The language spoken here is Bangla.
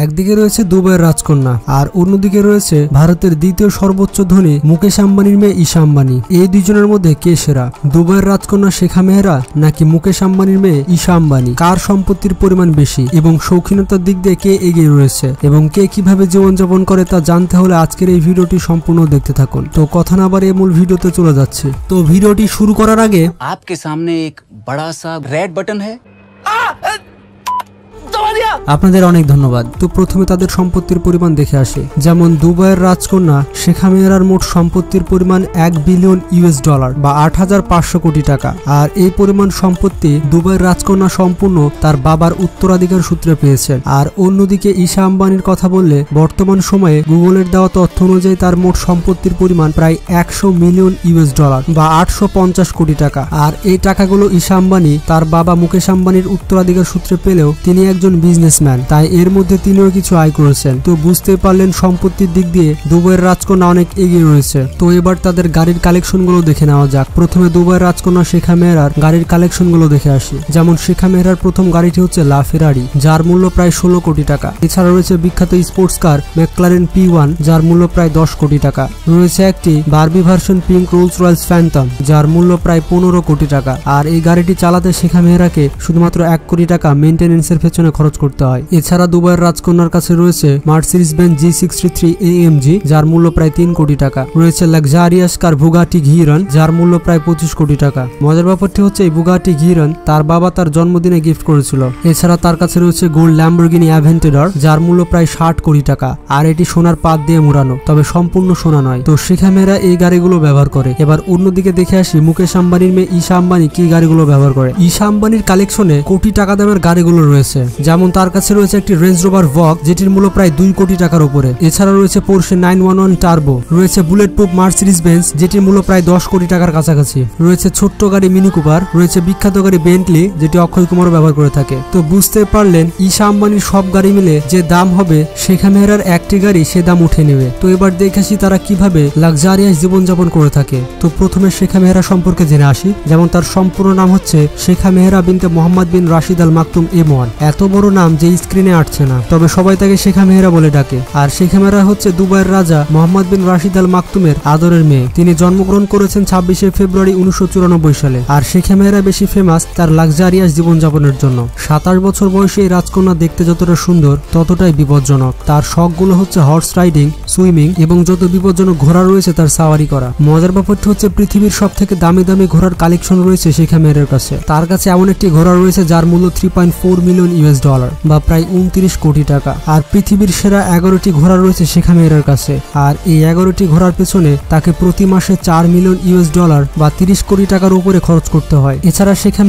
একদিকে রয়েছে দুবাইয়ের রাজকন্যা আর অন্যদিকে রয়েছে ভারতের দ্বিতীয় সর্বোচ্চ ধনী মুকেশ আম্বানির মেয়ে ঈশা আম্বানি। এই দুজনের মধ্যে কে সেরা, দুবাইয়ের রাজকন্যা শেখা মেহরা নাকি মুকেশ আম্বানির মেয়ে ঈশা আম্বানি? কার সম্পত্তির পরিমাণ বেশি এবং শৌখিনতার দিক দিয়ে কে এগিয়ে রয়েছে এবং কে কিভাবে জীবনযাপন করে তা জানতে হলে আজকের এই ভিডিওটি সম্পূর্ণ দেখতে থাকুন। তো কথা না বাড়িয়ে মূল ভিডিওতে চলে যাচ্ছে। তো ভিডিওটি শুরু করার আগে आपके सामने एक बड़ा सा रेड बटन है, আপনাদের অনেক ধন্যবাদ। তো প্রথমে তাদের সম্পত্তির পরিমাণ দেখে আসে। যেমন দুবাইয়ের রাজকন্যা শেখা মেহরার মোট সম্পত্তির পরিমাণ $1 বিলিয়ন বা 8,500 কোটি টাকা। আর এই পরিমাণ সম্পত্তি দুবাইয়ের রাজকন্যা সম্পূর্ণ তার বাবার উত্তরাধিকার সূত্রে পেয়েছেন। আর অন্যদিকে ঈশা আম্বানির কথা বললে বর্তমান সময়ে গুগলের দেওয়া তথ্য অনুযায়ী তার মোট সম্পত্তির পরিমাণ প্রায় $100 মিলিয়ন বা 850 কোটি টাকা। আর এই টাকাগুলো ঈশা আম্বানি তার বাবা মুকেশ আম্বানির উত্তরাধিকার সূত্রে পেলেও তিনি একজন বিজনেসম্যান, তাই এর মধ্যে তিনিও কিছু আয় করেছেন। তো বুঝতে পারলেন সম্পত্তির দিক দিয়ে দুবাইয়ের রাজকন্যা অনেক এগিয়ে রয়েছে। তো এবার তাদের গাড়ির কালেকশন গুলো দেখে নেওয়া যাক। প্রথমে দুবাইয়ের রাজকন্যা শেখা মেহরার গাড়ির কালেকশন গুলো দেখে আসি। যেমন শেখা মেহরার প্রথম গাড়িটি হচ্ছে লা ফেরারি, যার মূল্য প্রায় 16 কোটি টাকা। এছাড়া রয়েছে বিখ্যাত স্পোর্টস কার ম্যাকলারেন P1, যার মূল্য প্রায় 10 কোটি টাকা। রয়েছে একটি Barbie version pink Rolle's Royals Phantom, যার মূল্য প্রায় 15 কোটি টাকা। আর এই গাড়িটি চালাতে শেখা মেহরাকে শুধুমাত্র 1 কোটি টাকা মেইনটেনেন্সের পেছনে খরচ করতে হয়। এছাড়া দুবাইয়ের রাজকন্যার কাছে রয়েছে মার্সিডিজ বেঞ্জ G63 AMG, যার মূল্য প্রায় 3 কোটি টাকা। রয়েছে লাক্সারিয়াস কার বুগাটি ঘিরন, যার মূল্য প্রায় 25 কোটি টাকা। মজার ব্যাপারটি হচ্ছে এই বুগাটি ঘিরন তার বাবা তার জন্মদিনে গিফট করেছিল। এছাড়া তার কাছে রয়েছে গোল্ড ল্যাম্বরগিনি অ্যাভেন্টেডর, যার মূল্য প্রায় 60 কোটি টাকা। আর এটি সোনার পাত দিয়ে মোড়ানো, তবে সম্পূর্ণ সোনা নয়। তো শেখা মেহরা এই গাড়িগুলো ব্যবহার করে। এবার অন্যদিকে দেখে আসি মুকেশ আম্বানির মেয়ে ঈশা আম্বানি কি গাড়িগুলো ব্যবহার করে। ঈশা আম্বানির কালেকশনে কোটি টাকা দামের গাড়িগুলো রয়েছে। যেমন তার কাছে রয়েছে একটি রেঞ্জ রোভার ভগ, যেটির মূল্য প্রায় 2 কোটি টাকার উপরে। এছাড়া রয়েছে পোরশে 911 টার্বো, রয়েছে বুলেট প্রুফ মার্সিডিজ বেঞ্জ, যেটির মূল্য প্রায় 10 কোটি টাকার কাছাকাছি। রয়েছে ছোট্ট গাড়ি মিনি কুপার, রয়েছে বিখ্যাত গাড়ি বেন্টলি, যেটি অক্ষয় কুমারও ব্যবহার করে থাকে। তো বুঝতে পারলেন ঈশা আম্বানির সব গাড়ি মিলে যে দাম হবে শেখা মেহরার একটি গাড়ি সে দাম উঠে নেবে। তো এবার দেখে আসি তারা কিভাবে লাক্সারিয়াস জীবনযাপন করে থাকে। তো প্রথমে শেখা মেহরা সম্পর্কে জেনে আসি। যেমন তার সম্পূর্ণ নাম হচ্ছে শেখা মেহরা বিনতে মোহাম্মদ বিন রাশিদ আল মাকতুম M1। এত বড় নাম যে স্ক্রিনে আসছে না, তবে সবাই তাকে শেখা মেহরা বলে ডাকে। আর শেখা মেহরা হচ্ছে দুবাইয়ের রাজা মোহাম্মদ বিন রাশিদ আল মাকতুমের আদরের মেয়ে। তিনি জন্মগ্রহণ করেছেন 26শে ফেব্রুয়ারি 1994 সালে। আর শেখা মেহরা বেশি ফেমাস তার লাক্সারিয়াস জীবনযাপনের জন্য। 27 বছর বয়সে এই রাজকন্যা দেখতে যতটা সুন্দর ততটাই বিপজ্জনক। তার শখগুলো হচ্ছে হর্স রাইডিং, সুইমিং এবং যত বিপজ্জনক ঘোড়া রয়েছে তার সাওয়ারি করা। মজার ব্যাপারটি হচ্ছে পৃথিবীর সব থেকে দামি দামি ঘোড়ার কালেকশন রয়েছে শেখা মেহরার কাছে। তার কাছে এমন একটি ঘোড়া রয়েছে যার মূল্য $3.4 মিলিয়ন বা প্রায় 29 কোটি টাকা। আর পৃথিবীর সেরা 11টি ঘোড়া রয়েছে শেখা মেহরার কাছে। আর এই 11টি ঘোড়ার পেছনে তাকে প্রতি মাসে $4 মিলিয়ন বা 30 কোটি টাকার উপরে খরচ করতে হয়। এছাড়া শেখা